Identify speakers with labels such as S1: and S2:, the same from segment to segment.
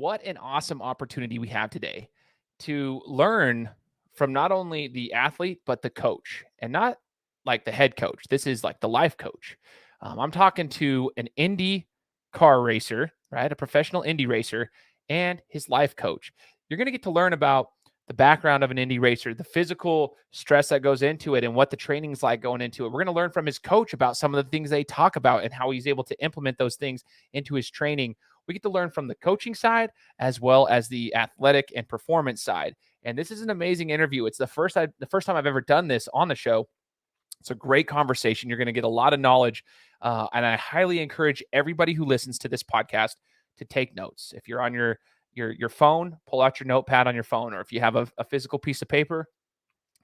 S1: what an awesome opportunity we have today to learn from not only the athlete, but the coach, and not like the head coach. This is like the life coach. I'm talking to an Indy car racer, right? A professional Indy racer and his life coach. You're going to get to learn about the background of an Indy racer, the physical stress that goes into it, and what the training's like going into it. We're going to learn from his coach about some of the things they talk about and how he's able to implement those things into his training. We get to learn from the coaching side as well as the athletic and performance side. And this is an amazing interview. It's the first time I've ever done this on the show. It's a great conversation. You're going to get a lot of knowledge. And I highly encourage everybody who listens to this podcast to take notes. If you're on your phone, pull out your notepad on your phone, or if you have a physical piece of paper,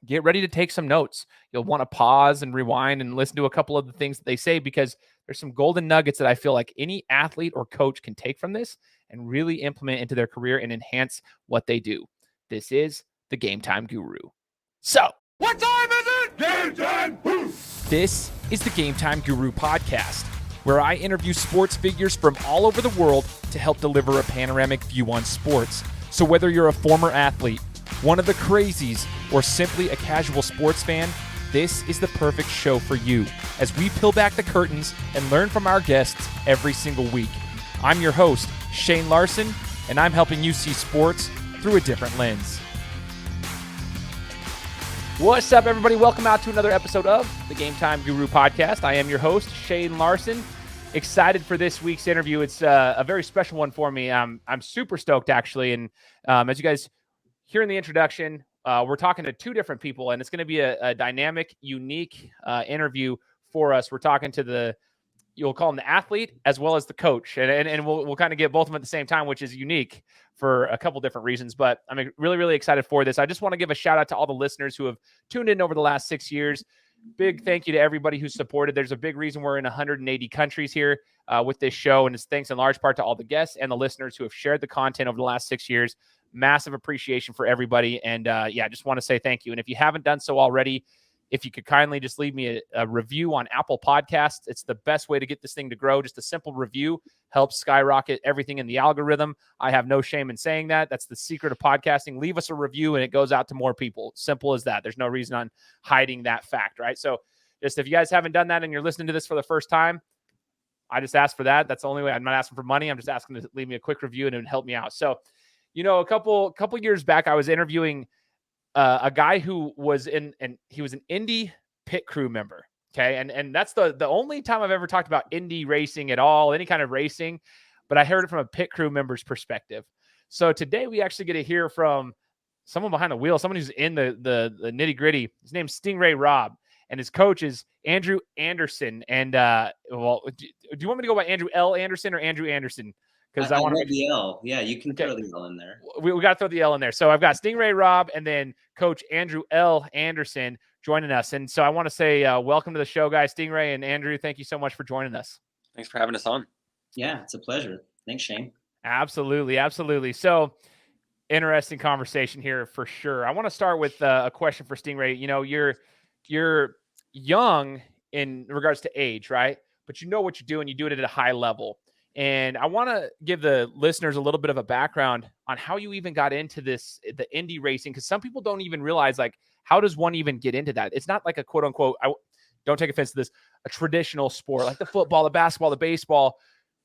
S1: get ready to take some notes. You'll want to pause and rewind and listen to a couple of the things that they say, because there's some golden nuggets that I feel like any athlete or coach can take from this and really implement into their career and enhance what they do. This is the Game Time Guru. So,
S2: what time is it? Game time!
S1: This is the Game Time Guru podcast, where I interview sports figures from all over the world to help deliver a panoramic view on sports. So whether you're a former athlete, one of the crazies, or simply a casual sports fan, this is the perfect show for you as we peel back the curtains and learn from our guests every single week. I'm your host, Shane Larson, and I'm helping you see sports through a different lens. What's up, everybody? Welcome out to another episode of the Game Time Guru podcast. I am your host, Shane Larson. Excited for this week's interview. It's a very special one for me. I'm super stoked, actually. And as you guys hear in the introduction, we're talking to two different people, and it's going to be a dynamic, unique interview for us. We're talking to you'll call him the athlete as well as the coach. And we'll kind of get both of them at the same time, which is unique for a couple different reasons. But I'm really, really excited for this. I just want to give a shout out to all the listeners who have tuned in over the last 6 years. Big thank you to everybody who's supported. There's a big reason we're in 180 countries here with this show. And it's thanks in large part to all the guests and the listeners who have shared the content over the last 6 years. Massive appreciation for everybody. And I just want to say thank you. And if you haven't done so already, if you could kindly just leave me a review on Apple Podcasts, it's the best way to get this thing to grow. Just a simple review helps skyrocket everything in the algorithm. I have no shame in saying that. That's the secret of podcasting. Leave us a review and it goes out to more people. Simple as that. There's no reason on hiding that fact, right? So just if you guys haven't done that and you're listening to this for the first time, I just ask for that. That's the only way. I'm not asking for money. I'm just asking to leave me a quick review and it would help me out. So, a couple years back, I was interviewing a guy who was he was an Indy pit crew member. Okay. And that's the only time I've ever talked about Indy racing at all, any kind of racing, but I heard it from a pit crew member's perspective. So today we actually get to hear from someone behind the wheel, someone who's in the nitty gritty. His name's Ray Robb, and his coach is Andrew Anderson. And do you want me to go by Andrew L. Anderson or Andrew Anderson?
S3: Because I want to the L. Yeah, you can throw the L in there.
S1: We got to throw the L in there. So I've got Ray Robb and then Coach Andrew L. Anderson joining us. And so I want to say welcome to the show, guys. Ray and Andrew, thank you so much for joining us.
S4: Thanks for having us on.
S3: Yeah, it's a pleasure. Thanks, Shane.
S1: Absolutely. Absolutely. So interesting conversation here for sure. I want to start with a question for Ray. You're young in regards to age, right? But you know what you're doing. You do it at a high level. And I want to give the listeners a little bit of a background on how you even got into the Indy racing, because some people don't even realize, like, how does one even get into that? It's not like a quote unquote, don't take offense to this, a traditional sport like the football, the basketball, the baseball.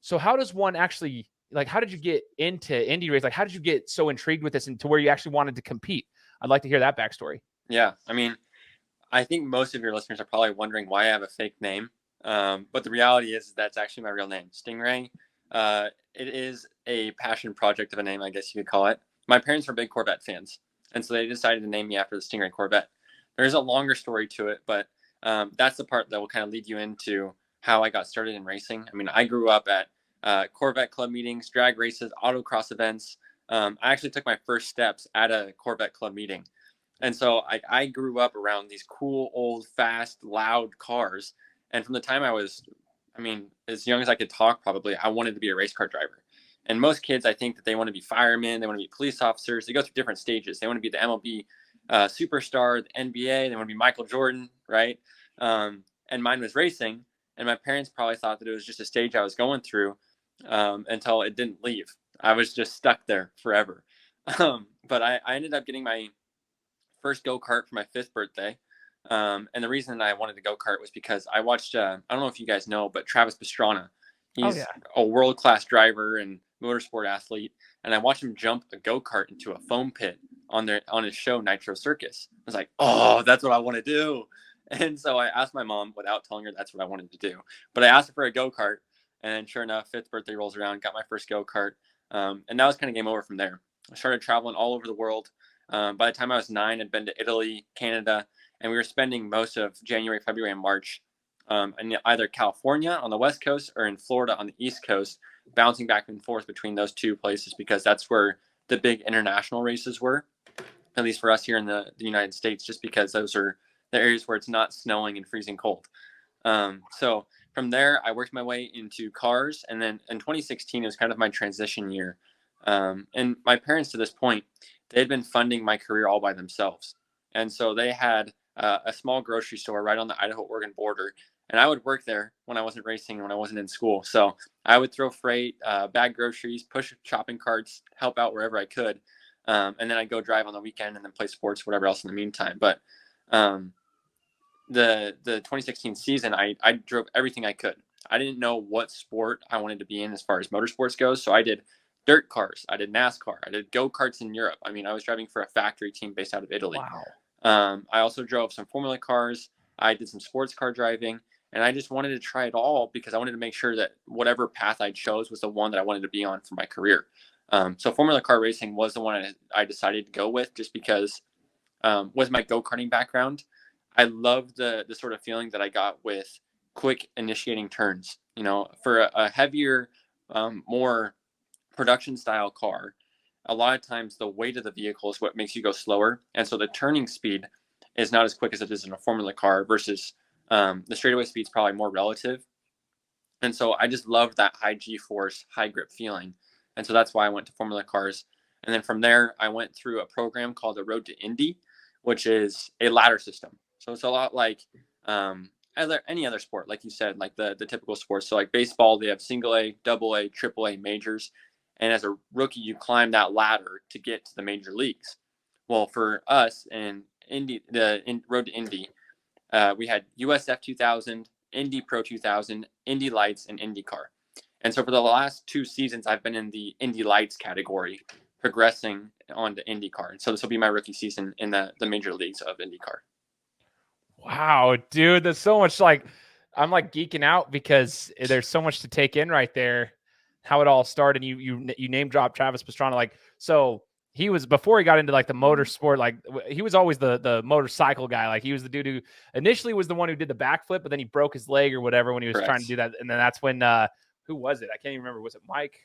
S1: So how does one actually, like, how did you get into Indy race? Like, how did you get so intrigued with this and to where you actually wanted to compete? I'd like to hear that backstory.
S4: Yeah. I mean, I think most of your listeners are probably wondering why I have a fake name. But the reality is that's actually my real name, Stingray. It is a passion project of a name, I guess you could call it. My parents were big Corvette fans, and so they decided to name me after the Stingray Corvette. There's a longer story to it, but that's the part that will kind of lead you into how I got started in racing. I mean, I grew up at Corvette club meetings, drag races, autocross events. I actually took my first steps at a Corvette club meeting. And so I grew up around these cool, old, fast, loud cars. And from the time I was, as young as I could talk, probably, I wanted to be a race car driver. And most kids, I think that they want to be firemen, they want to be police officers. They go through different stages. They want to be the MLB superstar, the NBA. They want to be Michael Jordan, right? And mine was racing. And my parents probably thought that it was just a stage I was going through until it didn't leave. I was just stuck there forever. But I ended up getting my first go-kart for my 5th birthday. And the reason I wanted to go-kart was because I watched, I don't know if you guys know, but Travis Pastrana, he's a world-class driver and motorsport athlete. And I watched him jump a go-kart into a foam pit on his show, Nitro Circus. I was like, oh, that's what I want to do. And so I asked my mom without telling her that's what I wanted to do. But I asked her for a go-kart. And sure enough, 5th birthday rolls around, got my first go-kart. And that was kind of game over from there. I started traveling all over the world. By the time I was 9, I'd been to Italy, Canada, and we were spending most of January, February, and March in either California on the West Coast or in Florida on the East Coast, bouncing back and forth between those two places because that's where the big international races were, at least for us here in the United States, just because those are the areas where it's not snowing and freezing cold. So from there, I worked my way into cars, and then in 2016 was kind of my transition year. And my parents, to this point, they had been funding my career all by themselves. And so they had a small grocery store right on the Idaho-Oregon border. And I would work there when I wasn't racing and when I wasn't in school. So I would throw freight, bag groceries, push shopping carts, help out wherever I could. And then I'd go drive on the weekend and then play sports, whatever else in the meantime. But the 2016 season, I drove everything I could. I didn't know what sport I wanted to be in as far as motorsports goes. So I did dirt cars. I did NASCAR. I did go-karts in Europe. I mean, I was driving for a factory team based out of Italy.
S1: Wow.
S4: I also drove some Formula cars. I did some sports car driving, and I just wanted to try it all because I wanted to make sure that whatever path I chose was the one that I wanted to be on for my career. So Formula Kart Racing was the one I decided to go with just because with my go-karting background, I loved the sort of feeling that I got with quick initiating turns. You know, for a heavier, more production style car, a lot of times the weight of the vehicle is what makes you go slower, and so the turning speed is not as quick as it is in a Formula car versus the straightaway speed is probably more relative. And so I just loved that high G-force, high grip feeling, and so that's why I went to Formula cars. And then from there I went through a program called the Road to Indy, which is a ladder system. So it's a lot like any other sport, like you said, like the typical sports. So like baseball, they have single A, double A, triple A majors. And as a rookie, you climb that ladder to get to the major leagues. Well, for us in Road to Indy, we had USF 2000, Indy Pro 2000, Indy Lights, and IndyCar. And so for the last 2 seasons, I've been in the Indy Lights category, progressing on to IndyCar. And so this will be my rookie season in the major leagues of IndyCar.
S1: Wow, dude, there's so much. Like, I'm like geeking out because there's so much to take in right there. How it all started. You name dropped Travis Pastrana. Like, so he was, before he got into like the motorsport, like he was always the motorcycle guy. Like he was the dude who initially was the one who did the backflip, but then he broke his leg or whatever when he was trying to do that. And then that's when, who was it? I can't even remember. Was it Mike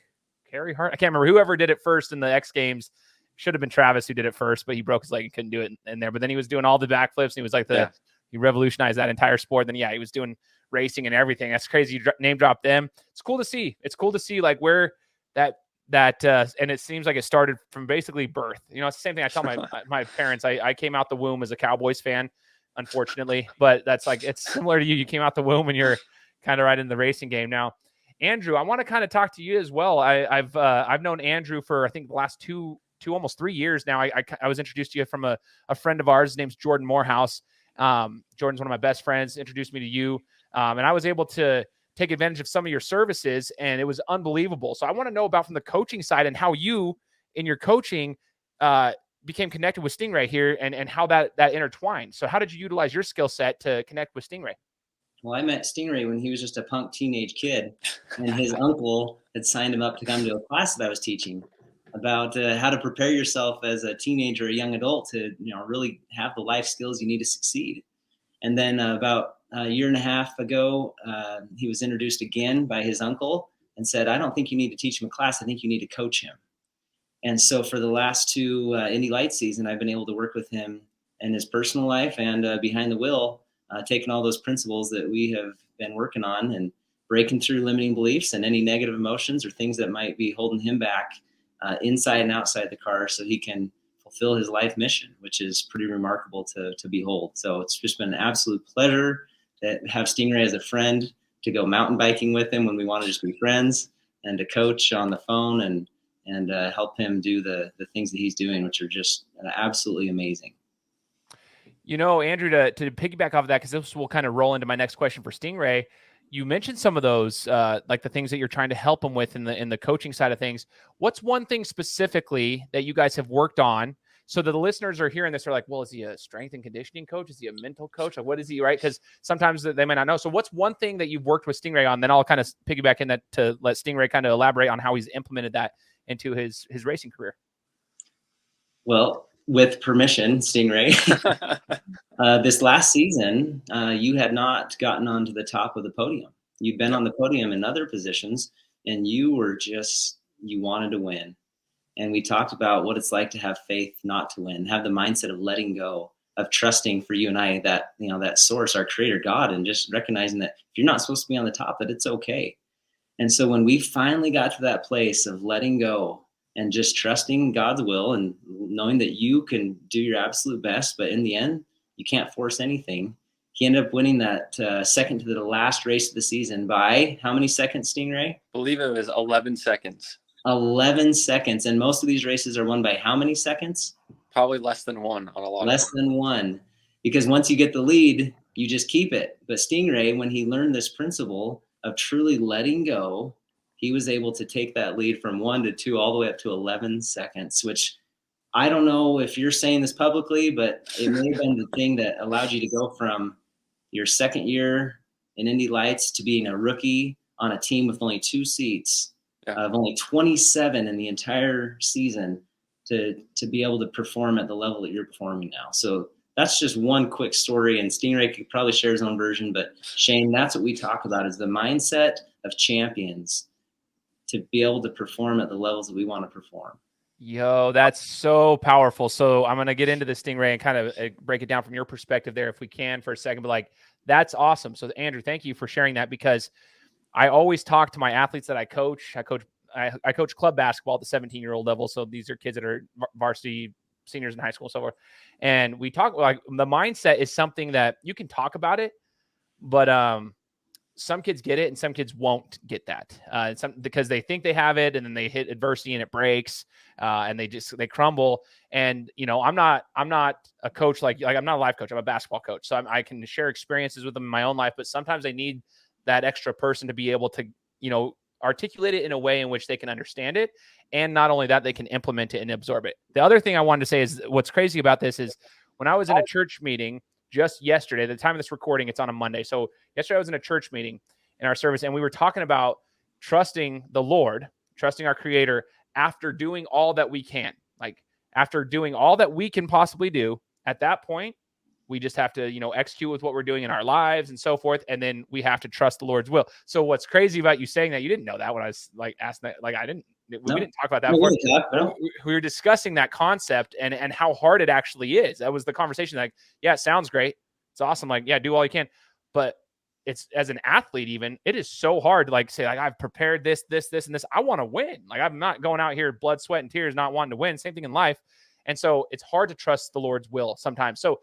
S1: Careyhart? I can't remember. Whoever did it first in the X Games. Should have been Travis who did it first, but he broke his leg and couldn't do it in there. But then he was doing all the backflips and he was like he revolutionized that entire sport. Then he was doing racing and everything. That's crazy. You name drop them. It's cool to see. It's cool to see like where that and it seems like it started from basically birth. You know, it's the same thing I tell my parents. I came out the womb as a Cowboys fan, unfortunately, but that's like, it's similar to you. You came out the womb and you're kind of right in the racing game now. Andrew, I want to kind of talk to you as well. I've known Andrew for, I think, the last two almost 3 years now. I was introduced to you from a friend of ours. His name's Jordan Morehouse. Jordan's one of my best friends, introduced me to you. And I was able to take advantage of some of your services, and it was unbelievable. So I want to know about from the coaching side and how you, in your coaching, became connected with Stingray here and how that intertwined. So how did you utilize your skill set to connect with Stingray?
S3: Well, I met Stingray when he was just a punk teenage kid, and his uncle had signed him up to come to a class that I was teaching about how to prepare yourself as a teenager or a young adult to, really have the life skills you need to succeed. And then about a year and a half ago, he was introduced again by his uncle and said, I don't think you need to teach him a class. I think you need to coach him. And so for the last 2 Indy Lights season, I've been able to work with him in his personal life and behind the wheel, taking all those principles that we have been working on and breaking through limiting beliefs and any negative emotions or things that might be holding him back inside and outside the car so he can fulfill his life mission, which is pretty remarkable to behold. So it's just been an absolute pleasure to have Stingray as a friend, to go mountain biking with him when we want to just be friends, and to coach on the phone and and help him do the things that he's doing, which are just absolutely amazing.
S1: You know, Andrew, to piggyback off of that, because this will kind of roll into my next question for Stingray. You mentioned some of those, like the things that you're trying to help him with in the coaching side of things. What's one thing specifically that you guys have worked on so that the listeners are hearing this are like, well, is he a strength and conditioning coach? Is he a mental coach? Like, what is he, right? Because sometimes they might not know. So what's one thing that you've worked with Stingray on? Then I'll kind of piggyback in that to let Stingray kind of elaborate on how he's implemented that into his racing career.
S3: Well, with permission, Stingray, this last season, you had not gotten onto the top of the podium. You'd been on the podium in other positions, and you wanted to win. And we talked about what it's like to have faith not to win, have the mindset of letting go, of trusting for you and I that, that source, our creator God, and just recognizing that if you're not supposed to be on the top, that it's okay. And so when we finally got to that place of letting go and just trusting God's will and knowing that you can do your absolute best, but in the end, you can't force anything. He ended up winning that second to the last race of the season by how many seconds, Stingray?
S4: I believe it was 11 seconds.
S3: 11 seconds. And most of these races are won by how many seconds?
S4: Probably less than one on a lot of them.
S3: Less than one. Because once you get the lead, you just keep it. But Stingray, when he learned this principle of truly letting go, he was able to take that lead from 1 to 2 all the way up to 11 seconds, which I don't know if you're saying this publicly, but it may have been the thing that allowed you to go from your second year in Indy Lights to being a rookie on a team with only 2 seats, of only 27 in the entire season, to be able to perform at the level that you're performing now. So that's just one quick story, and Stingray could probably share his own version, but Shane, that's what we talk about, is the mindset of champions to be able to perform at the levels that we want to perform.
S1: Yo, that's so powerful. So I'm going to get into this, Stingray, and kind of break it down from your perspective there if we can for a second, but like, that's awesome. So Andrew, thank you for sharing that, because I always talk to my athletes that I coach. I coach club basketball at the 17-year-old level. So these are kids that are varsity seniors in high school and so forth. And we talk, like, the mindset is something that you can talk about it, but some kids get it and some kids won't get that because they think they have it, and then they hit adversity and it breaks, and they crumble. And, I'm not a coach like I'm not a life coach. I'm a basketball coach. So I can share experiences with them in my own life, but sometimes they need that extra person to be able to, articulate it in a way in which they can understand it. And not only that, they can implement it and absorb it. The other thing I wanted to say is what's crazy about this is when I was in a church meeting just yesterday, the time of this recording, it's on a Monday. So yesterday I was in a church meeting in our service, and we were talking about trusting the Lord, trusting our creator after doing all that we can. Like, after doing all that we can possibly do, at that point, we just have to, execute with what we're doing in our lives and so forth. And then we have to trust the Lord's will. So what's crazy about you saying that, you didn't know that when I was like asking that, like, we didn't talk about that. We were discussing that concept and how hard it actually is. That was the conversation. Like, yeah, it sounds great. It's awesome. Like, yeah, do all you can. But it's, as an athlete, even, it is so hard to say, like, I've prepared this, and this. I want to win. Like, I'm not going out here blood, sweat, and tears, not wanting to win. Same thing in life. And so it's hard to trust the Lord's will sometimes. So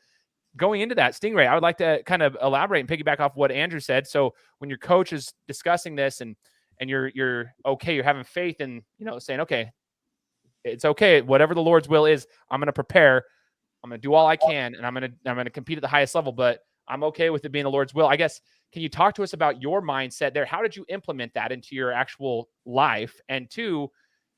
S1: going into that, Stingray, I would like to kind of elaborate and piggyback off what Andrew said. So when your coach is discussing this and you're okay, you're having faith in, saying, okay, it's okay. Whatever the Lord's will is, I'm going to prepare. I'm going to do all I can, and I'm going to compete at the highest level, but I'm okay with it being the Lord's will. I guess, can you talk to us about your mindset there? How did you implement that into your actual life? And 2,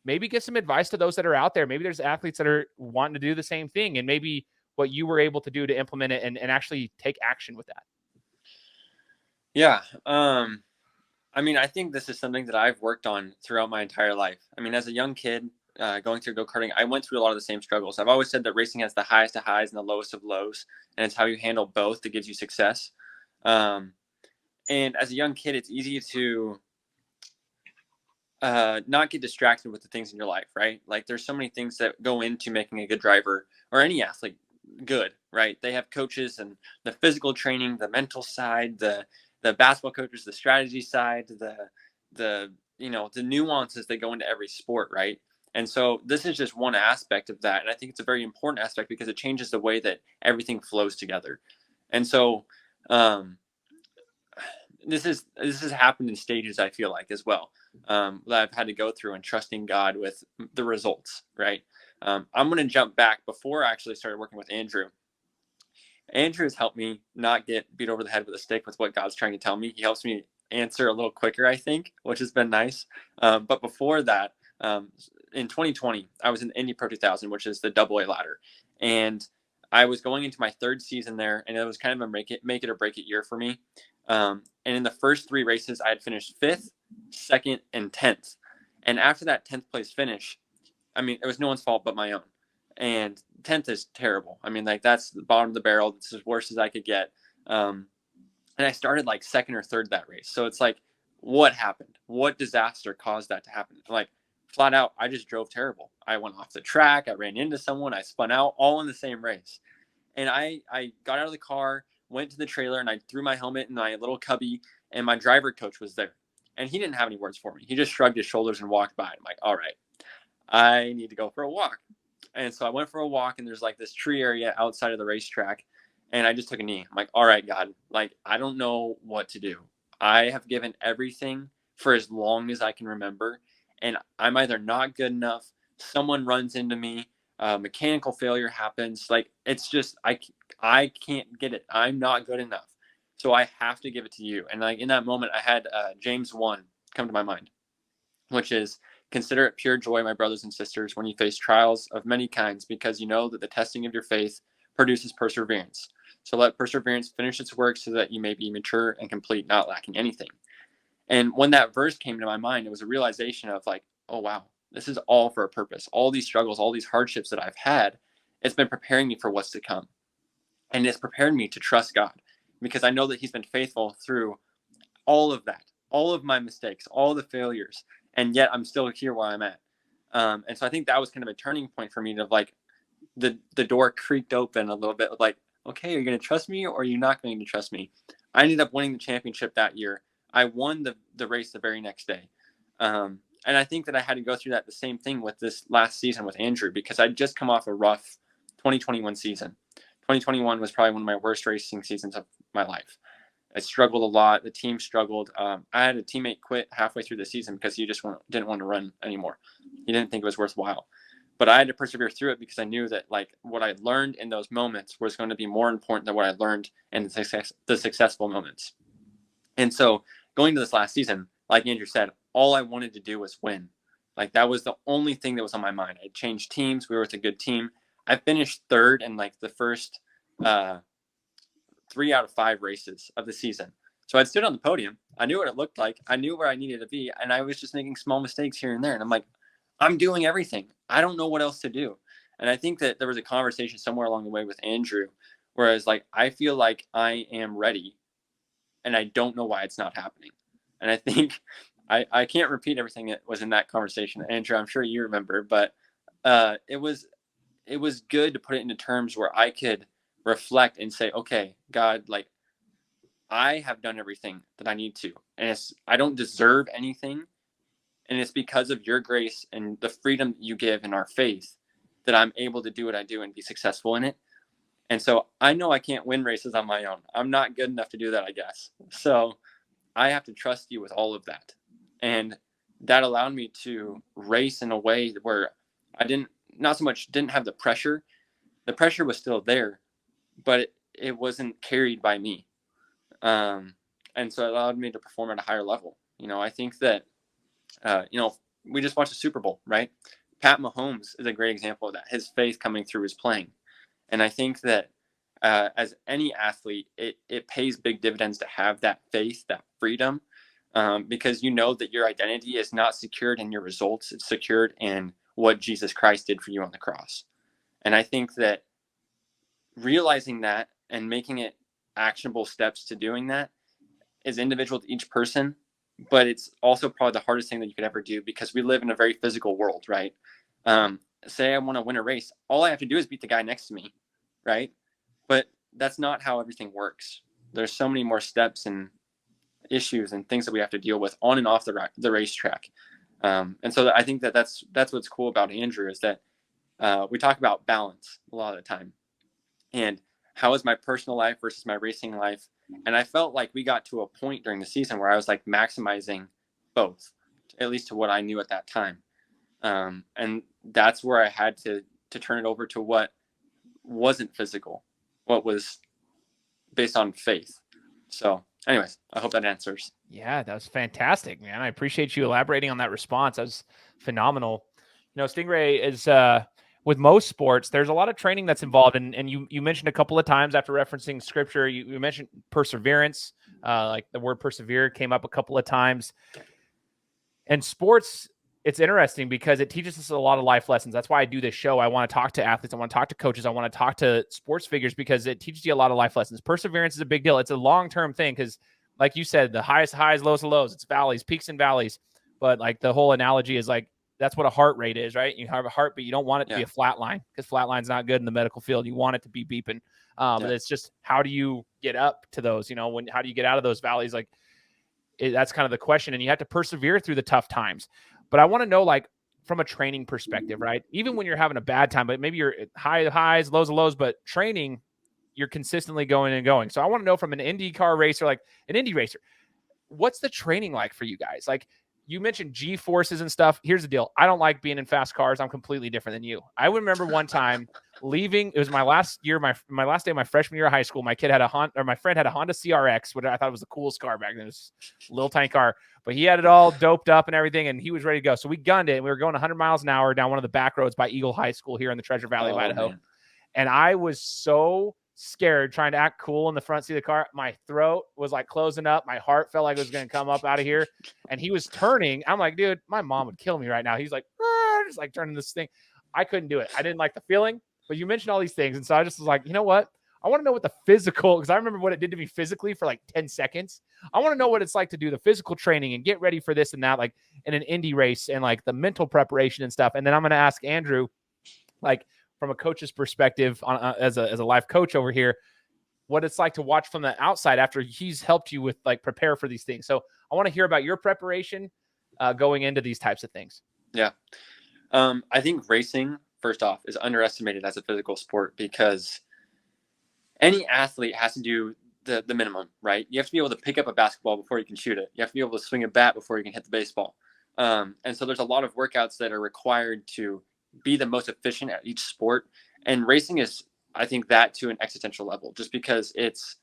S1: maybe give some advice to those that are out there. Maybe there's athletes that are wanting to do the same thing, and maybe what you were able to do to implement it and actually take action with that.
S4: Yeah. I think this is something that I've worked on throughout my entire life. As a young kid, going through go-karting, I went through a lot of the same struggles. I've always said that racing has the highest of highs and the lowest of lows, and it's how you handle both that gives you success. And as a young kid, it's easy to not get distracted with the things in your life, right? Like, there's so many things that go into making a good driver, or any athlete good, right? They have coaches and the physical training, the mental side, the basketball coaches, the strategy side, the nuances that go into every sport, right? And so this is just one aspect of that. And I think it's a very important aspect because it changes the way that everything flows together. And so this has happened in stages, I feel like, as well. that I've had to go through and trusting God with the results, right? I'm going to jump back before I actually started working with Andrew. Andrew has helped me not get beat over the head with a stick with what God's trying to tell me. He helps me answer a little quicker, I think, which has been nice. But before that, in 2020, I was in the Indy Pro 2000, which is the AA ladder. And I was going into my third season there, and it was kind of a make it or break it year for me. And in the first 3 races, I had finished 5th, 2nd, and 10th. And after that 10th place finish, I mean, it was no one's fault but my own. And 10th is terrible. I mean, like, that's the bottom of the barrel. It's as worse as I could get. And I started like 2nd or 3rd that race. So it's like, what happened? What disaster caused that to happen? Like, flat out, I just drove terrible. I went off the track. I ran into someone. I spun out, all in the same race. And I got out of the car, went to the trailer, and I threw my helmet in my little cubby, and my driver coach was there. And he didn't have any words for me. He just shrugged his shoulders and walked by. I'm like, all right, I need to go for a walk. And so I went for a walk, and there's like this tree area outside of the racetrack. And I just took a knee. I'm like, all right, God, like, I don't know what to do. I have given everything for as long as I can remember. And I'm either not good enough, someone runs into me, mechanical failure happens. Like, it's just, I can't get it. I'm not good enough. So I have to give it to you. And like, in that moment, I had James 1 come to my mind, which is, consider it pure joy, my brothers and sisters, when you face trials of many kinds, because you know that the testing of your faith produces perseverance. So let perseverance finish its work so that you may be mature and complete, not lacking anything. And when that verse came to my mind, it was a realization of like, oh, wow, this is all for a purpose. All these struggles, all these hardships that I've had, it's been preparing me for what's to come. And it's prepared me to trust God, because I know that he's been faithful through all of that, all of my mistakes, all the failures. And yet I'm still here where I'm at. And so I think that was kind of a turning point for me to like, the door creaked open a little bit, like, okay, are you going to trust me or are you not going to trust me? I ended up winning the championship that year. I won the race the very next day. And I think that I had to go through that the same thing with this last season with Andrew, because I'd just come off a rough 2021 season. 2021 was probably one of my worst racing seasons of my life. I struggled a lot. The team struggled. I had a teammate quit halfway through the season because he just didn't want to run anymore. He didn't think it was worthwhile. But I had to persevere through it because I knew that like what I learned in those moments was going to be more important than what I learned in the successful moments. And so going to this last season, like Andrew said, all I wanted to do was win. Like, that was the only thing that was on my mind. I changed teams. We were with a good team. I finished 3rd in like the first 3 out of 5 races of the season. So I'd stood on the podium. I knew what it looked like. I knew where I needed to be. And I was just making small mistakes here and there. And I'm like, I'm doing everything. I don't know what else to do. And I think that there was a conversation somewhere along the way with Andrew, whereas like, I feel like I am ready and I don't know why it's not happening. And I think I can't repeat everything that was in that conversation. Andrew, I'm sure you remember, but it was good to put it into terms where I could reflect and say, okay, God, like, I have done everything that I need to, and I don't deserve anything. And it's because of your grace and the freedom you give in our faith that I'm able to do what I do and be successful in it. And so I know I can't win races on my own. I'm not good enough to do that, I guess. So I have to trust you with all of that. And that allowed me to race in a way where I didn't have the pressure. The pressure was still there, but it wasn't carried by me. And so it allowed me to perform at a higher level. You know, I think that, we just watched the Super Bowl, right? Pat Mahomes is a great example of that. His faith coming through his playing. And I think that as any athlete, it pays big dividends to have that faith, that freedom, because you know that your identity is not secured in your results. It's secured in what Jesus Christ did for you on the cross. And I think that realizing that and making it actionable steps to doing that is individual to each person, but it's also probably the hardest thing that you could ever do, because we live in a very physical world, right? Say I want to win a race. All I have to do is beat the guy next to me, right? But that's not how everything works. There's so many more steps and issues and things that we have to deal with on and off the racetrack. And so I think that's what's cool about Andrew, is that we talk about balance a lot of the time. And how is my personal life versus my racing life? And I felt like we got to a point during the season where I was like maximizing both. at least to what I knew at that time. And that's where I had to turn it over to what wasn't physical, what was based on faith. So anyways, I hope that answers.
S1: Yeah, that was fantastic, man. I appreciate you elaborating on that response. That was phenomenal. Stingray is with most sports, there's a lot of training that's involved. And you mentioned a couple of times after referencing scripture, you mentioned perseverance. Like the word persevere came up a couple of times. And sports, it's interesting because it teaches us a lot of life lessons. That's why I do this show. I want to talk to athletes. I want to talk to coaches. I want to talk to sports figures because it teaches you a lot of life lessons. Perseverance is a big deal. It's a long-term thing because, like you said, the highest highs, lowest lows. It's valleys, peaks and valleys. But like the whole analogy is like, that's what a heart rate is, right? You have a heartbeat. You don't want it to be a flat line because flat line's not good in the medical field. You want it to be beeping. But it's just, how do you get up to those? How do you get out of those valleys? Like, that's kind of the question. And you have to persevere through the tough times. But I want to know, like, from a training perspective, right? Even when you're having a bad time, but maybe you're high highs, lows of lows, but training, you're consistently going and going. So I want to know from an IndyCar racer, like an Indy racer, what's the training like for you guys? Like, you mentioned G forces and stuff. Here's the deal. I don't like being in fast cars. I'm completely different than you. I remember one time leaving. It was my last year, my last day of my freshman year of high school. My friend had a Honda CRX, which I thought was the coolest car back then. It was a little tiny car, but he had it all doped up and everything, and he was ready to go. So we gunned it, and we were going 100 miles an hour down one of the back roads by Eagle High School here in the Treasure Valley of Idaho. Man. And I was so scared trying to act cool in the front seat of the car. My throat was like closing up. My heart felt like it was going to come up out of here. And he was turning. I'm like, dude, my mom would kill me right now. He's like, just like turning this thing. I couldn't do it. I didn't like the feeling, but you mentioned all these things. And so I just was like, you know what? I want to know what the physical, because I remember what it did to me physically for like 10 seconds. I want to know what it's like to do the physical training and get ready for this and that, like in an Indy race, and like the mental preparation and stuff. And then I'm going to ask Andrew, like, from a coach's perspective, as a life coach over here, what it's like to watch from the outside after he's helped you with like prepare for these things. So I want to hear about your preparation going into these types of things.
S4: Yeah. I think racing, first off, is underestimated as a physical sport because any athlete has to do the minimum, right? You have to be able to pick up a basketball before you can shoot it. You have to be able to swing a bat before you can hit the baseball. And so there's a lot of workouts that are required to be the most efficient at each sport. And racing is, I think, that to an existential level, just because it's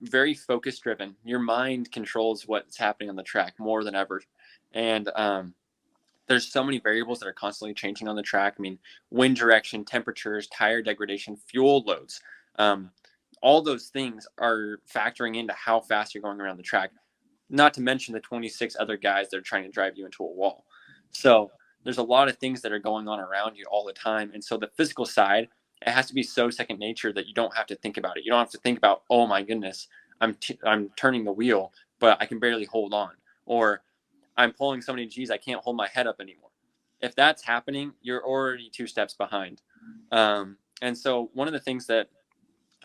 S4: very focus driven. Your mind controls what's happening on the track more than ever. And there's so many variables that are constantly changing on the track. I mean, wind direction, temperatures, tire degradation, fuel loads. All those things are factoring into how fast you're going around the track, not to mention the 26 other guys that are trying to drive you into a wall. So there's a lot of things that are going on around you all the time. And so the physical side, it has to be so second nature that you don't have to think about it. You don't have to think about, oh my goodness, I'm turning the wheel, but I can barely hold on. Or I'm pulling so many G's, I can't hold my head up anymore. If that's happening, you're already 2 steps behind. And so one of the things that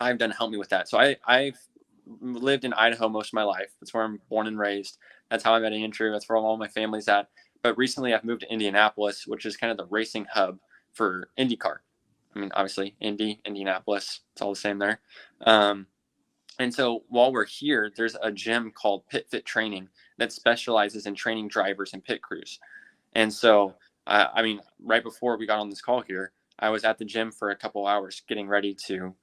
S4: I've done to help me with that. So I've lived in Idaho most of my life. That's where I'm born and raised. That's how I met Andrew. That's where all my family's at. But recently I've moved to Indianapolis, which is kind of the racing hub for IndyCar. I mean, obviously, Indianapolis, it's all the same there. And so while we're here, there's a gym called Pit Fit Training that specializes in training drivers and pit crews. And so, I mean, right before we got on this call here, I was at the gym for a couple hours getting ready to,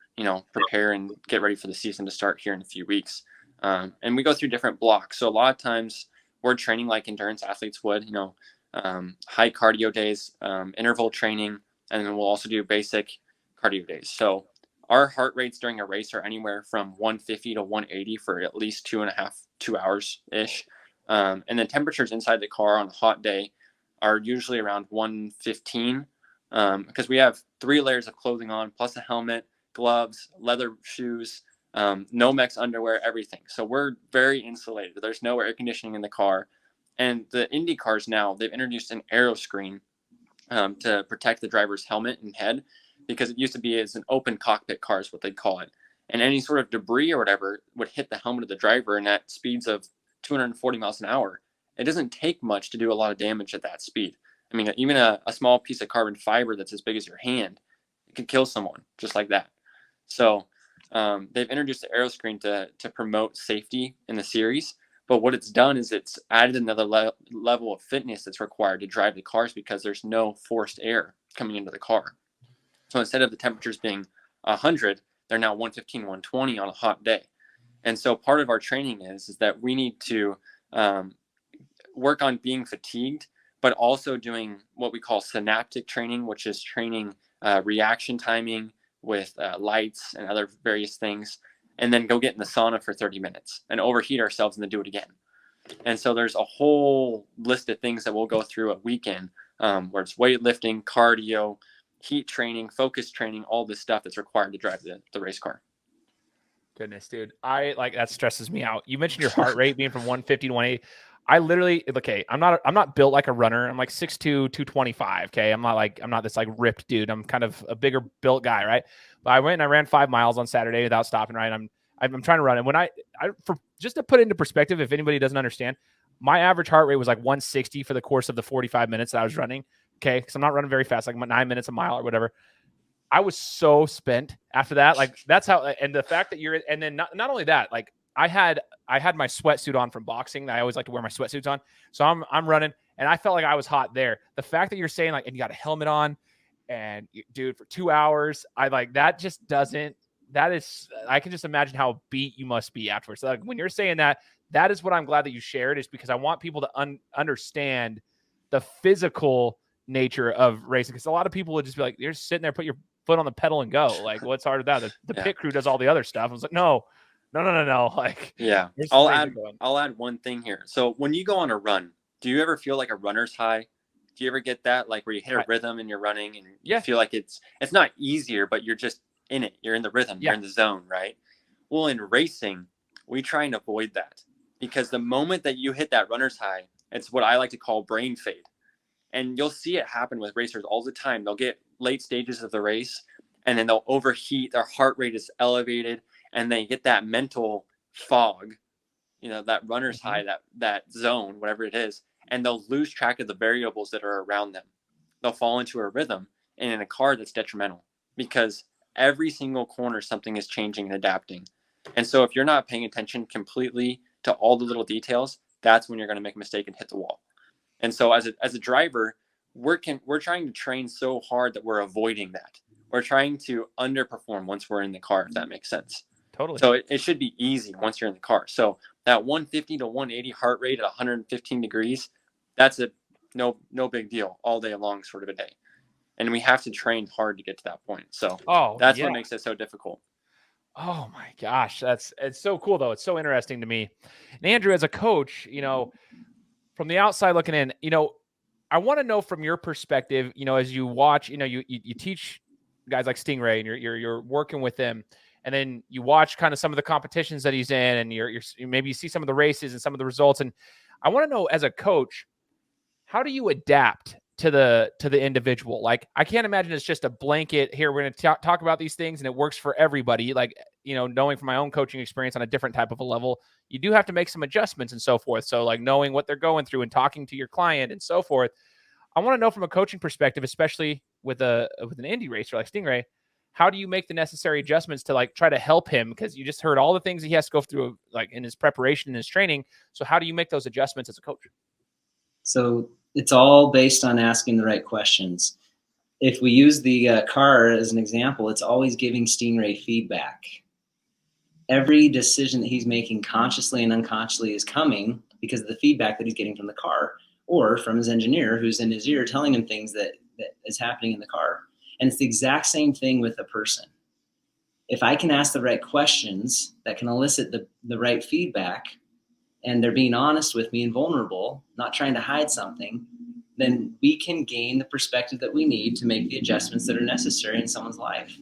S4: prepare and get ready for the season to start here in a few weeks. And we go through different blocks. So a lot of times we're training like endurance athletes would, high cardio days, interval training, and then we'll also do basic cardio days. So our heart rates during a race are anywhere from 150 to 180 for at least 2 hours-ish. And then temperatures inside the car on a hot day are usually around 115 because we have 3 layers of clothing on, plus a helmet, gloves, leather shoes, Nomex underwear, everything. So we're very insulated. There's no air conditioning in the car. And the Indy cars now, they've introduced an aero screen to protect the driver's helmet and head, because it used to be as an open cockpit car is what they call it. And any sort of debris or whatever would hit the helmet of the driver, and at speeds of 240 miles an hour, it doesn't take much to do a lot of damage at that speed. I mean, even a small piece of carbon fiber that's as big as your hand, it could kill someone just like that. So they've introduced the aero screen to promote safety in the series, But what it's done is it's added another level of fitness that's required to drive the cars, because there's no forced air coming into the car. So instead of the temperatures being 100, they're now 115, 120 on a hot day. And so part of our training is that we need to work on being fatigued, but also doing what we call synaptic training, which is training reaction timing with lights and other various things, and then go get in the sauna for 30 minutes and overheat ourselves and then do it again. And so there's a whole list of things that we'll go through a weekend, where it's weightlifting, cardio, heat training, focus training, all this stuff that's required to drive the race car.
S1: Goodness, dude. That stresses me out. You mentioned your heart rate being from 150 to 180. I literally, okay, I'm not built like a runner. I'm like 6'2", 225. Okay. I'm not this like ripped dude. I'm kind of a bigger built guy. Right. But I went and I ran 5 miles on Saturday without stopping. Right. I'm trying to run. And when for just to put it into perspective, if anybody doesn't understand, my average heart rate was like 160 for the course of the 45 minutes that I was running. Okay. Cause I'm not running very fast, like 9 minutes a mile or whatever. I was so spent after that. Like that's how, and the fact that and then not only that, like I had my sweatsuit on from boxing. I always like to wear my sweatsuits on. So I'm running and I felt like I was hot there. The fact that you're saying like, and you got a helmet on and dude, for 2 hours, I like, that just doesn't, I can just imagine how beat you must be afterwards. So like when you're saying that is what I'm glad that you shared, is because I want people to understand the physical nature of racing. Because a lot of people would just be like, you're just sitting there, put your foot on the pedal and go. Like, what's hard with that? The pit crew does all the other stuff. I was like, no. Like,
S4: yeah, I'll add one thing here. So when you go on a run, do you ever feel like a runner's high? Do you ever get that, like where you hit a rhythm and you're running and you feel like it's not easier, but you're just in it. You're in the rhythm. You're in the zone, right? Well, in racing, we try and avoid that, because the moment that you hit that runner's high, it's what I like to call brain fade. And you'll see it happen with racers all the time. They'll get late stages of the race and then they'll overheat. Their heart rate is elevated and they get that mental fog, that runner's high, that zone, whatever it is. And they'll lose track of the variables that are around them. They'll fall into a rhythm, and in a car that's detrimental, because every single corner, something is changing and adapting. And so if you're not paying attention completely to all the little details, that's when you're going to make a mistake and hit the wall. And so as a driver, we're trying to train so hard that we're avoiding that. We're trying to underperform once we're in the car, if that makes sense.
S1: Totally.
S4: So it should be easy once you're in the car. So that 150 to 180 heart rate at 115 degrees, that's no big deal all day long sort of a day. And we have to train hard to get to that point. So that's what makes it so difficult.
S1: Oh my gosh. It's so cool though. It's so interesting to me. And Andrew, as a coach, from the outside looking in, I want to know from your perspective, as you watch, you teach guys like Stingray and you're working with them, and then you watch kind of some of the competitions that he's in, and you're maybe you see some of the races and some of the results. And I want to know, as a coach, how do you adapt to the individual? Like, I can't imagine it's just a blanket here. We're going to talk about these things and it works for everybody. Like, knowing from my own coaching experience on a different type of a level, you do have to make some adjustments and so forth. So like knowing what they're going through and talking to your client and so forth. I want to know from a coaching perspective, especially with an Indy racer like Stingray, how do you make the necessary adjustments to like try to help him? Because you just heard all the things he has to go through like in his preparation and his training. So how do you make those adjustments as a coach?
S3: So it's all based on asking the right questions. If we use the car as an example, it's always giving Stingray feedback. Every decision that he's making consciously and unconsciously is coming because of the feedback that he's getting from the car or from his engineer who's in his ear telling him things that is happening in the car. And it's the exact same thing with a person. If I can ask the right questions that can elicit the right feedback, and they're being honest with me and vulnerable, not trying to hide something, then we can gain the perspective that we need to make the adjustments that are necessary in someone's life.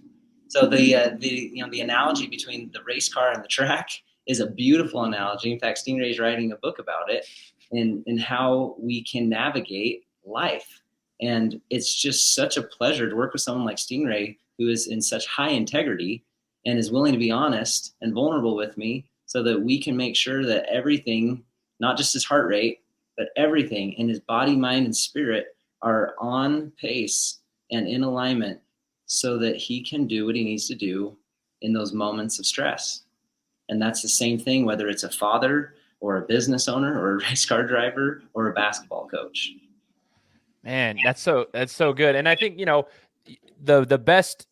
S3: So the analogy between the race car and the track is a beautiful analogy. In fact, Stingray's writing a book about it and how we can navigate life. And it's just such a pleasure to work with someone like Stingray, who is in such high integrity and is willing to be honest and vulnerable with me, so that we can make sure that everything, not just his heart rate, but everything in his body, mind, and spirit are on pace and in alignment so that he can do what he needs to do in those moments of stress. And that's the same thing, whether it's a father or a business owner or a race car driver or a basketball coach.
S1: Man, that's so good. And I think, the best,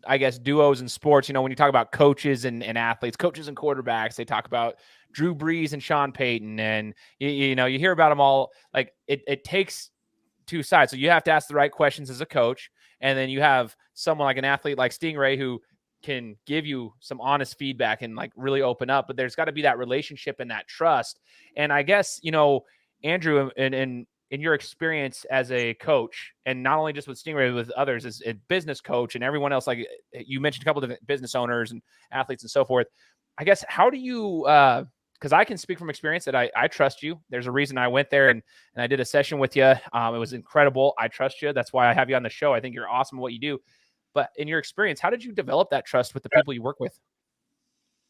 S1: I guess, duos in sports, when you talk about coaches and athletes, coaches and quarterbacks, they talk about Drew Brees and Sean Payton, and you hear about them all. Like it takes two sides. So you have to ask the right questions as a coach, and then you have someone like an athlete like Stingray who can give you some honest feedback and like really open up. But there's got to be that relationship and that trust. And I guess, Andrew, and in your experience as a coach, and not only just with Stingray, with others as a business coach and everyone else, like you mentioned a couple of different business owners and athletes and so forth, I guess, how do you, because I can speak from experience that I trust you. There's a reason I went there and I did a session with you. It was incredible. I trust you. That's why I have you on the show. I think you're awesome at what you do. But in your experience, how did you develop that trust with the people you work with?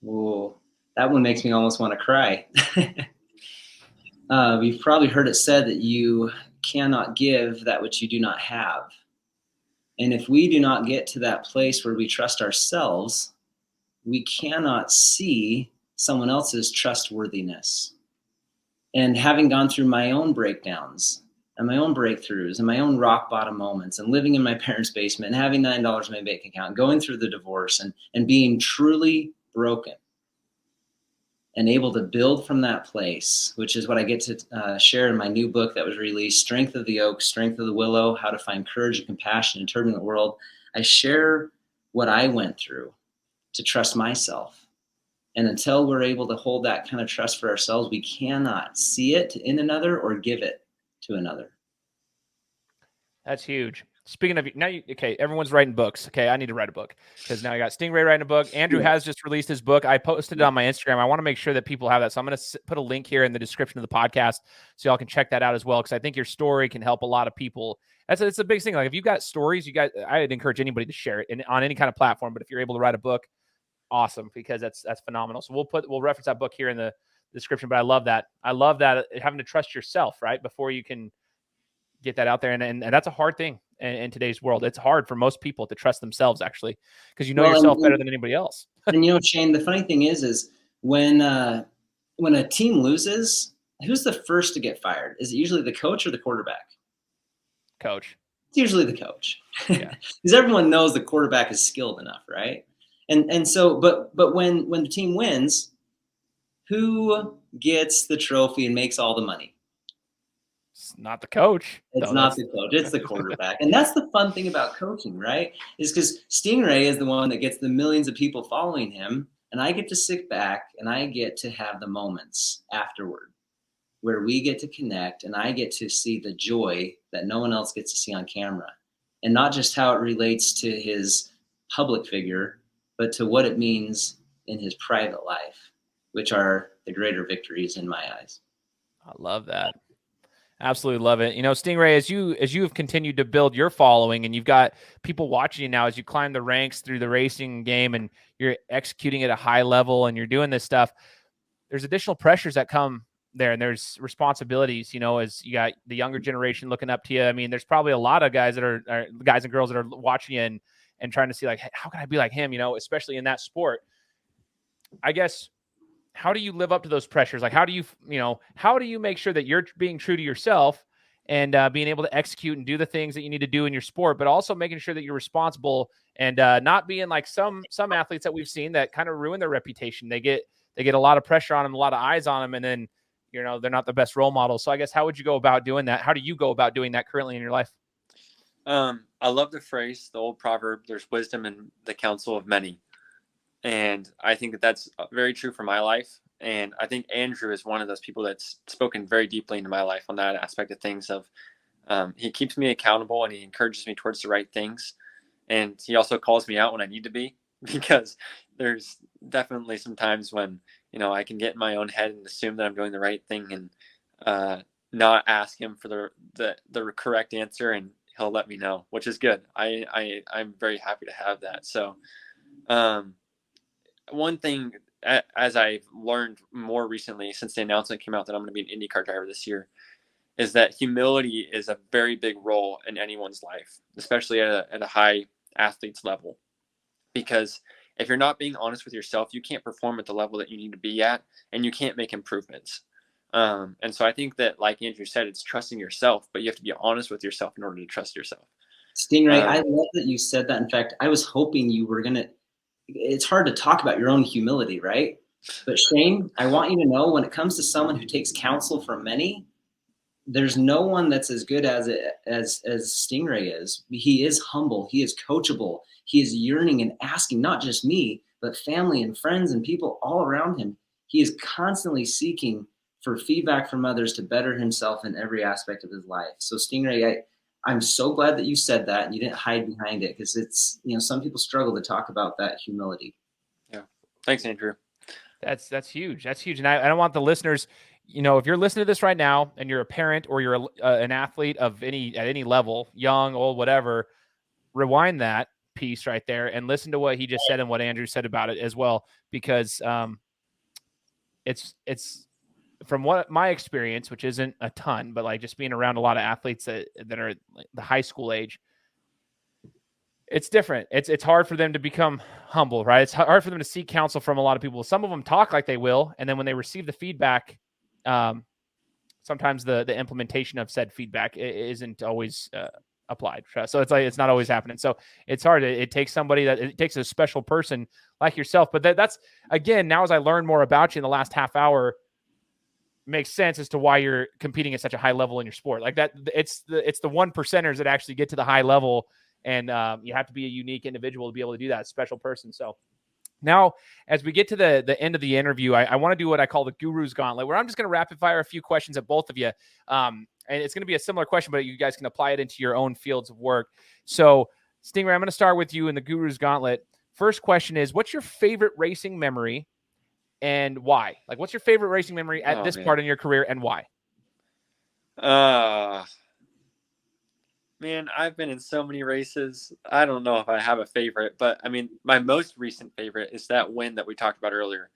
S3: Ooh, that one makes me almost want to cry. You've probably heard it said that you cannot give that which you do not have. And if we do not get to that place where we trust ourselves, we cannot see someone else's trustworthiness. And having gone through my own breakdowns and my own breakthroughs and my own rock bottom moments and living in my parents' basement and having $9 in my bank account, going through the divorce and being truly broken and able to build from that place, which is what I get to share in my new book that was released, Strength of the Oak, Strength of the Willow, How to Find Courage and Compassion in a Turbulent World. I share what I went through to trust myself. And until we're able to hold that kind of trust for ourselves, we cannot see it in another or give it to another.
S1: That's huge. Speaking of now, okay, everyone's writing books. Okay, I need to write a book because now I got Stingray writing a book. Andrew has just released his book. I posted it on my Instagram. I want to make sure that people have that. So I'm going to put a link here in the description of the podcast so y'all can check that out as well, because I think your story can help a lot of people. It's a big thing. Like if you got stories, I'd encourage anybody to share it on any kind of platform. But if you're able to write a book, awesome, because that's phenomenal. So we'll reference that book here in the description. But I love that. I love that having to trust yourself, right, before you can get that out there. And that's a hard thing in today's world. It's hard for most people to trust themselves, actually, because yourself better than anybody else.
S3: And Shane, the funny thing is when a team loses, who's the first to get fired? Is it usually the coach or the quarterback?
S1: Coach.
S3: It's usually the coach.
S1: Yeah.
S3: Because everyone knows the quarterback is skilled enough, right? And so, but when the team wins, who gets the trophy and makes all the money?
S1: It's not the coach.
S3: It's not the coach. It's the quarterback. And that's the fun thing about coaching, right? Is because Stingray is the one that gets the millions of people following him. And I get to sit back and I get to have the moments afterward where we get to connect and I get to see the joy that no one else gets to see on camera. And not just how it relates to his public figure, but to what it means in his private life, which are the greater victories in my eyes.
S1: I love that. Absolutely love it. Stingray, as you have continued to build your following and you've got people watching you now as you climb the ranks through the racing game and you're executing at a high level and you're doing this stuff, there's additional pressures that come there and there's responsibilities, as you got the younger generation looking up to you. I mean, there's probably a lot of guys that are guys and girls that are watching you and trying to see like, hey, how can I be like him, especially in that sport. I guess, how do you live up to those pressures? Like, how do you make sure that you're being true to yourself and being able to execute and do the things that you need to do in your sport, but also making sure that you're responsible and not being like some athletes that we've seen that kind of ruin their reputation. They get a lot of pressure on them, a lot of eyes on them, and then, they're not the best role models. So I guess, how would you go about doing that? How do you go about doing that currently in your life?
S4: I love the phrase, the old proverb, there's wisdom in the counsel of many. And I think that that's very true for my life. And I think Andrew is one of those people that's spoken very deeply into my life on that aspect of things he keeps me accountable and he encourages me towards the right things. And he also calls me out when I need to be, because there's definitely some times when, I can get in my own head and assume that I'm doing the right thing and not ask him for the correct answer, and he'll let me know, which is good. I'm very happy to have that. So one thing, as I've learned more recently since the announcement came out that I'm going to be an IndyCar driver this year, is that humility is a very big role in anyone's life, especially at a high athlete's level. Because If you're not being honest with yourself, you can't perform at the level that you need to be at, and you can't make improvements. And so I think that, like Andrew said, it's trusting yourself, but you have to be honest with yourself in order to trust yourself.
S3: Stingray, I love that you said that. In fact, I was hoping you were going to, it's hard to talk about your own humility, right? But Shane, I want you to know, when it comes to someone who takes counsel from many, there's no one that's as good as Stingray is. He is humble. He is coachable. He is yearning and asking, not just me, but family and friends and people all around him. He is constantly seeking for feedback from others to better himself in every aspect of his life. So Stingray, I'm so glad that you said that and you didn't hide behind it, because it's, some people struggle to talk about that humility.
S4: Yeah. Thanks, Andrew.
S1: That's huge. That's huge. And I don't want the listeners, if you're listening to this right now and you're a parent or you're an athlete at any level, young, old, whatever, rewind that piece right there and listen to what he just said and what Andrew said about it as well, because it's from what my experience, which isn't a ton, but like just being around a lot of athletes that are the high school age, it's different. It's hard for them to become humble, right? It's hard for them to seek counsel from a lot of people. Some of them talk like they will, and then when they receive the feedback, sometimes the implementation of said feedback isn't always applied. So it's like it's not always happening. So it's hard. It takes somebody it takes a special person like yourself. But that's again, now as I learn more about you in the last half hour, makes sense as to why you're competing at such a high level in your sport. Like that, it's the 1%ers that actually get to the high level. And you have to be a unique individual to be able to do that, special person. So now, as we get to the end of the interview, I want to do what I call the Guru's Gauntlet, where I'm just going to rapid fire a few questions at both of you. And it's going to be a similar question, but you guys can apply it into your own fields of work. So, Stingray, I'm going to start with you in the Guru's Gauntlet. First question is, what's your favorite racing memory and why? Like, what's your favorite racing memory at this part in your career and why?
S4: Man, I've been in so many races. I don't know if I have a favorite, but I mean, my most recent favorite is that win that we talked about earlier.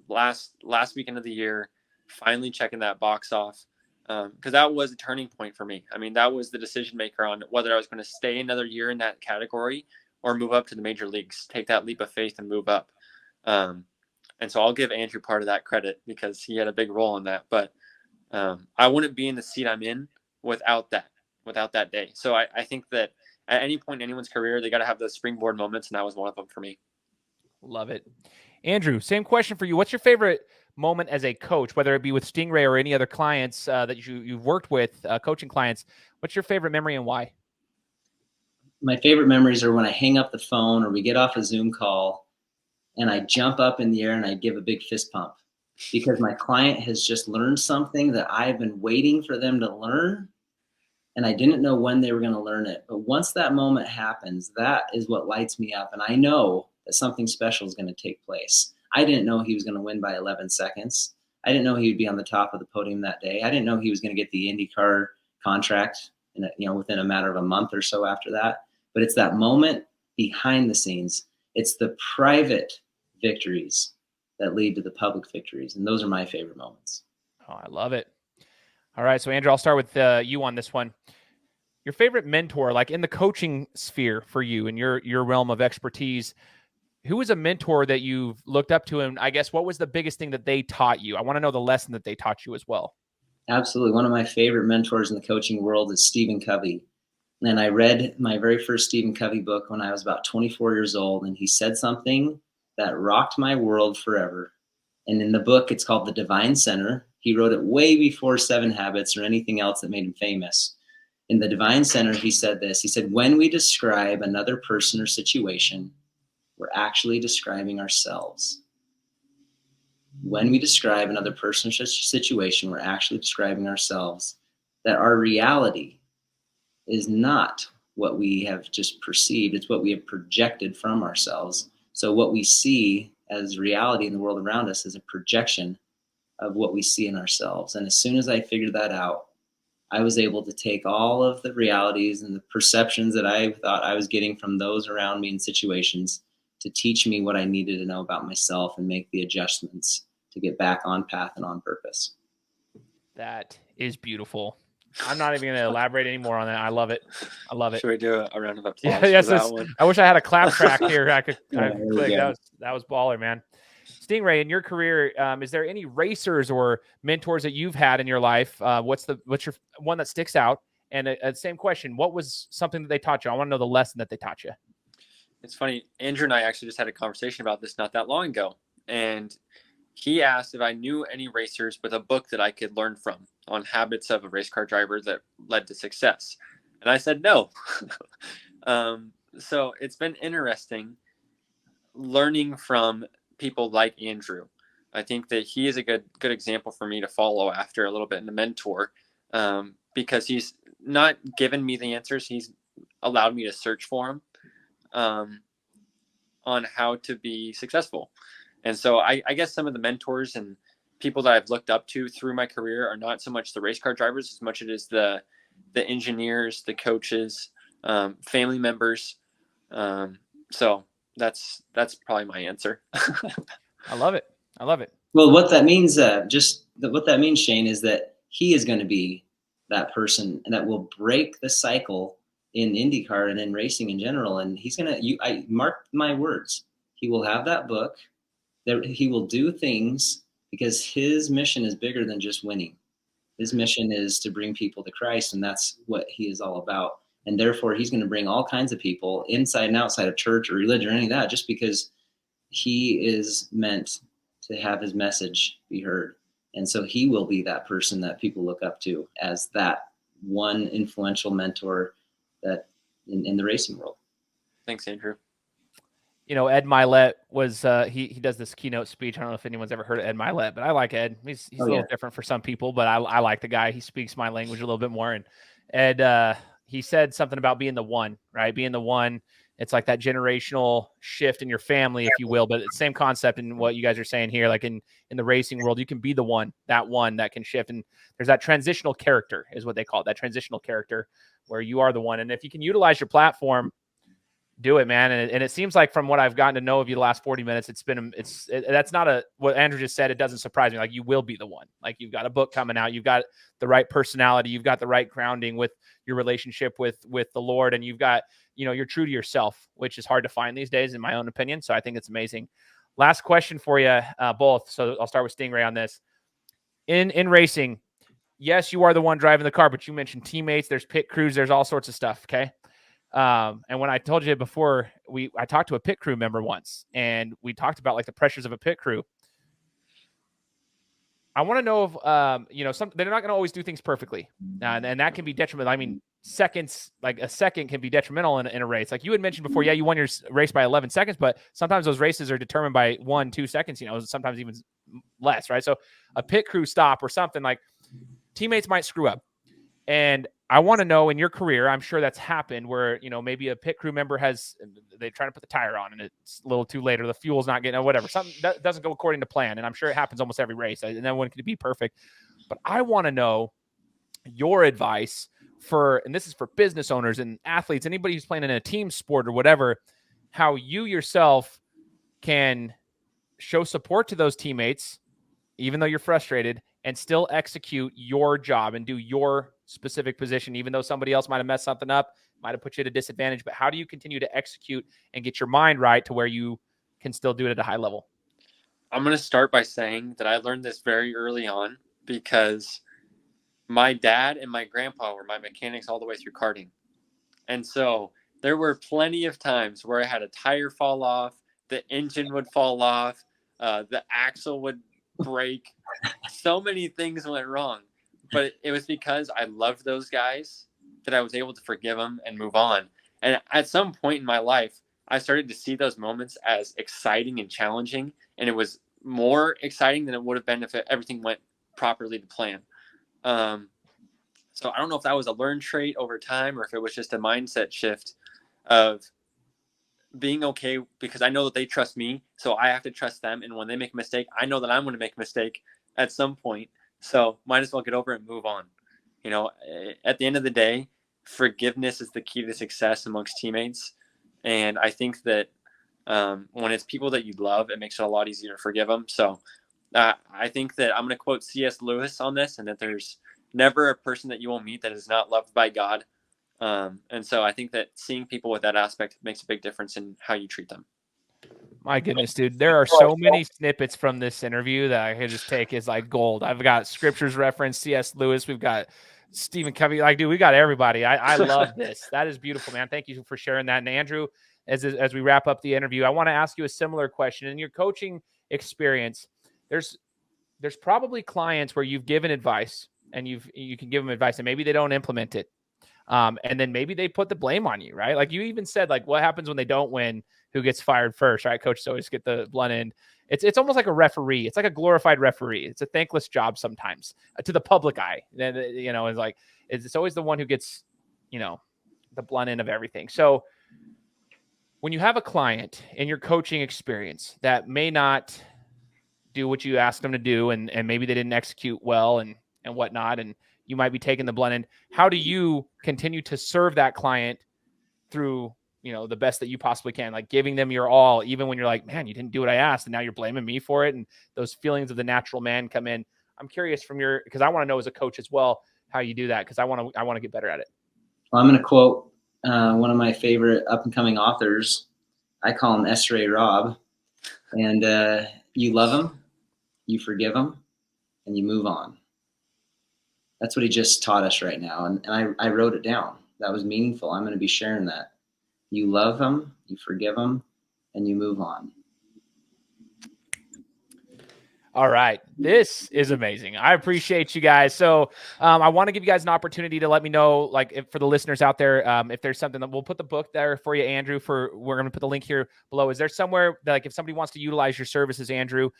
S4: Last weekend of the year, finally checking that box off, because that was a turning point for me. I mean, that was the decision maker on whether I was going to stay another year in that category or move up to the major leagues, take that leap of faith and move up. And so I'll give Andrew part of that credit because he had a big role in that. But I wouldn't be in the seat I'm in without that day. So I think that at any point in anyone's career, they got to have those springboard moments, and that was one of them for me.
S1: Love it. Andrew, same question for you. What's your favorite moment as a coach, whether it be with Stingray or any other clients that you've worked with, coaching clients? What's your favorite memory and why?
S3: My favorite memories are when I hang up the phone or we get off a Zoom call and I jump up in the air and I give a big fist pump because my client has just learned something that I've been waiting for them to learn. And I didn't know when they were going to learn it. But once that moment happens, that is what lights me up. And I know that something special is going to take place. I didn't know he was going to win by 11 seconds. I didn't know he would be on the top of the podium that day. I didn't know he was going to get the IndyCar contract within a matter of a month or so after that. But it's that moment behind the scenes. It's the private victories that lead to the public victories. And those are my favorite moments.
S1: Oh, I love it. All right, so Andrew, I'll start with you on this one. Your favorite mentor, like in the coaching sphere for you in your realm of expertise, who is a mentor that you've looked up to? And I guess what was the biggest thing that they taught you? I want to know the lesson that they taught you as well.
S3: Absolutely. One of my favorite mentors in the coaching world is Stephen Covey. And I read my very first Stephen Covey book when I was about 24 years old. And he said something that rocked my world forever. And in the book, it's called The Divine Center. He wrote it way before 7 Habits or anything else that made him famous. In The Divine Center, he said this. He said, when we describe another person or situation, we're actually describing ourselves. When we describe another person or situation, we're actually describing ourselves. That our reality is not what we have just perceived. It's what we have projected from ourselves. So what we see as reality in the world around us is a projection of what we see in ourselves. And as soon as I figured that out, I was able to take all of the realities and the perceptions that I thought I was getting from those around me in situations to teach me what I needed to know about myself and make the adjustments to get back on path and on purpose.
S1: That is beautiful. I'm not even going to elaborate anymore on that. I love it. I love it.
S4: Should we do a round of applause
S1: Yeah,
S4: for that one?
S1: I wish I had a clap track here. I could
S3: Yeah,
S1: click.
S3: yeah.
S1: That was baller, man. Stingray, in your career, is there any racers or mentors that you've had in your life? What's your one that sticks out? And same question, what was something that they taught you? I want to know the lesson that they taught you.
S4: It's funny. Andrew and I actually just had a conversation about this not that long ago. And he asked if I knew any racers with a book that I could learn from on habits of a race car driver that led to success. And I said no. So it's been interesting learning from people like Andrew. I think that he is a good example for me to follow after a little bit, and a mentor, because he's not given me the answers. He's allowed me to search for them on how to be successful. And so I guess some of the mentors and people that I've looked up to through my career are not so much the race car drivers as much as it is the engineers, the coaches, family members. So that's probably my answer.
S1: I love it.
S3: Well, what that means, what that means, Shane, is that he is going to be that person and that will break the cycle in IndyCar and in racing in general. And he's going to, I mark my words, he will have that book, that he will do things because his mission is bigger than just winning. His mission is to bring people to Christ, and that's what he is all about. And therefore, he's going to bring all kinds of people inside and outside of church or religion or any of that, just because he is meant to have his message be heard. And so he will be that person that people look up to as that one influential mentor that in the racing world.
S4: Thanks, Andrew.
S1: You know, Ed Milet was he does this keynote speech. I don't know if anyone's ever heard of Ed Milet, but I like Ed. He's a little different for some people, but I like the guy. He speaks my language a little bit more. And Ed, he said something about being the one, right? Being the one. It's like that generational shift in your family, if you will, but it's the same concept in what you guys are saying here. Like in the racing world, you can be the one that can shift. And there's that transitional character is what they call it, that transitional character where you are the one. And if you can utilize your platform, do it, man. And it seems like from what I've gotten to know of you the last 40 minutes, that's not what Andrew just said. It doesn't surprise me. Like you will be the one. Like you've got a book coming out. You've got the right personality. You've got the right grounding with your relationship with the Lord. And you've got, you're true to yourself, which is hard to find these days, in my own opinion. So I think it's amazing. Last question for you both. So I'll start with Stingray on this. In racing, yes, you are the one driving the car, but you mentioned teammates. There's pit crews. There's all sorts of stuff. Okay. And when I told you before, I talked to a pit crew member once, and we talked about like the pressures of a pit crew. I want to know if, they're not going to always do things perfectly. And that can be detrimental. I mean, seconds, like a second can be detrimental in a race. Like you had mentioned before, yeah, you won your race by 11 seconds, but sometimes those races are determined by 1-2 seconds, sometimes even less, right? So a pit crew stop or something, like teammates might screw up. And I want to know in your career, I'm sure that's happened where, maybe a pit crew member they try to put the tire on and it's a little too late, or the fuel's not getting, or whatever. Something that doesn't go according to plan. And I'm sure it happens almost every race, and no one can be perfect. But I want to know your advice and this is for business owners and athletes, anybody who's playing in a team sport or whatever, how you yourself can show support to those teammates, even though you're frustrated, and still execute your job and do your specific position, even though somebody else might have messed something up, might have put you at a disadvantage. But how do you continue to execute and get your mind right to where you can still do it at a high level?
S4: I'm going to start by saying that I learned this very early on because my dad and my grandpa were my mechanics all the way through karting. And so there were plenty of times where I had a tire fall off, the engine would fall off, the axle would break. So many things went wrong, but it was because I loved those guys that I was able to forgive them and move on. And at some point in my life, I started to see those moments as exciting and challenging, and it was more exciting than it would have been if everything went properly to plan. So I don't know if that was a learned trait over time or if it was just a mindset shift of being okay, because I know that they trust me, so I have to trust them. And when they make a mistake, I know that I'm going to make a mistake at some point. So might as well get over it and move on. At the end of the day, forgiveness is the key to success amongst teammates. And I think that when it's people that you love, it makes it a lot easier to forgive them. So I think that I'm going to quote C.S. Lewis on this, and that there's never a person that you will meet that is not loved by God. And so I think that seeing people with that aspect makes a big difference in how you treat them.
S1: My goodness, dude. There are so many snippets from this interview that I could just take as like gold. I've got scriptures reference, C.S. Lewis. We've got Stephen Covey. Like, dude, we got everybody. I love this. That is beautiful, man. Thank you for sharing that. And Andrew, as we wrap up the interview, I want to ask you a similar question. In your coaching experience, there's probably clients where you've given advice and you can give them advice and maybe they don't implement it. And then maybe they put the blame on you, right? Like you even said, like what happens when they don't win, who gets fired first, right? Coaches always get the blunt end. It's almost like a referee. It's like a glorified referee. It's a thankless job sometimes to the public eye. Then, it's like, it's always the one who gets, the blunt end of everything. So when you have a client in your coaching experience that may not do what you asked them to do, and maybe they didn't execute well and whatnot, and you might be taking the blunt end, how do you continue to serve that client through, the best that you possibly can, like giving them your all, even when you're like, man, you didn't do what I asked, and now you're blaming me for it, and those feelings of the natural man come in. I'm curious because I want to know as a coach as well how you do that, because I want to get better at it.
S3: Well, I'm going to quote one of my favorite up-and-coming authors. I call him Ray Robb. And you love him, you forgive him, and you move on. That's what he just taught us right now. And I wrote it down. That was meaningful. I'm going to be sharing that. You love him, you forgive him, and you move on.
S1: All right. This is amazing. I appreciate you guys. So I want to give you guys an opportunity to let me know, like if, for the listeners out there, if there's something that we'll put the book there for you, Andrew, we're going to put the link here below. Is there somewhere that, like, if somebody wants to utilize your services, Andrew,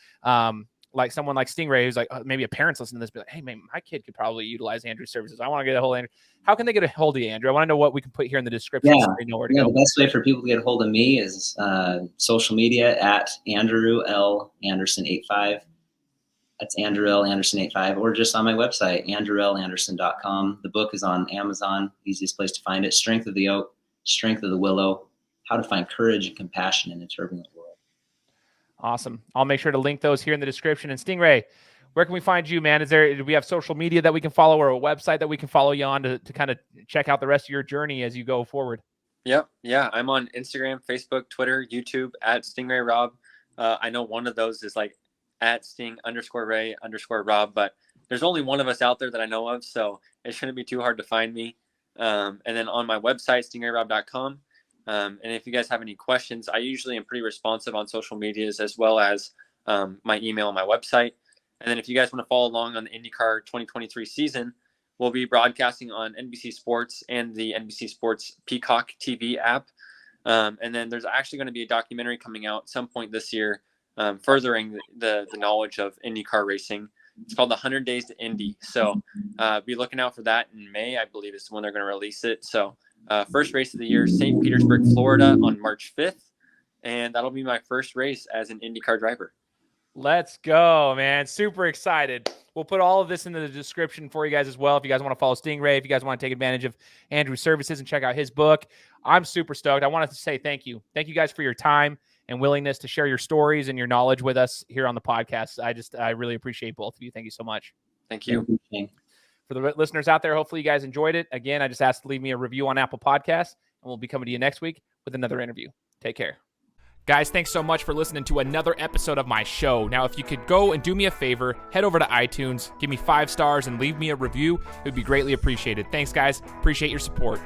S1: like someone like Stingray, who's like, maybe a parent's listening to this, be like, hey, man, my kid could probably utilize Andrew's services. I want to get a hold of Andrew. How can they get a hold of you, Andrew? I want to know what we can put here in the description.
S3: Yeah,
S1: so they know where to go.
S3: The best way for people to get a hold of me is social media at Andrew L. Anderson 85. That's Andrew L. Anderson 85, or just on my website, andrewlanderson.com. The book is on Amazon, easiest place to find it. Strength of the Oak, Strength of the Willow, How to Find Courage and Compassion in a Turbulent World.
S1: Awesome. I'll make sure to link those here in the description. And Stingray, where can we find you, man? Do we have social media that we can follow, or a website that we can follow you on to kind of check out the rest of your journey as you go forward?
S4: Yep. Yeah. I'm on Instagram, Facebook, Twitter, YouTube at Stingray Robb. I know one of those is like at Sting_Ray_Robb, but there's only one of us out there that I know of, so it shouldn't be too hard to find me. And then on my website, stingrayrobb.com. And if you guys have any questions, I usually am pretty responsive on social medias, as well as my email on my website. And then if you guys want to follow along on the IndyCar 2023 season, we'll be broadcasting on NBC Sports and the NBC Sports Peacock TV app. And then there's actually going to be a documentary coming out at some point this year, furthering the knowledge of IndyCar racing. It's called the 100 Days to Indy. So be looking out for that in May, I believe is when they're going to release it. So first race of the year, St. Petersburg, Florida on March 5th. And that'll be my first race as an IndyCar driver.
S1: Let's go, man. Super excited. We'll put all of this in the description for you guys as well. If you guys want to follow Stingray, if you guys want to take advantage of Andrew's services and check out his book, I'm super stoked. I wanted to say thank you. Thank you guys for your time and willingness to share your stories and your knowledge with us here on the podcast. I really appreciate both of you. Thank you so much.
S4: Thank you.
S1: For the listeners out there, hopefully you guys enjoyed it. Again, I just asked to leave me a review on Apple Podcasts, and we'll be coming to you next week with another interview. Take care. Guys, thanks so much for listening to another episode of my show. Now, if you could go and do me a favor, head over to iTunes, give me 5 stars, and leave me a review, it would be greatly appreciated. Thanks, guys. Appreciate your support.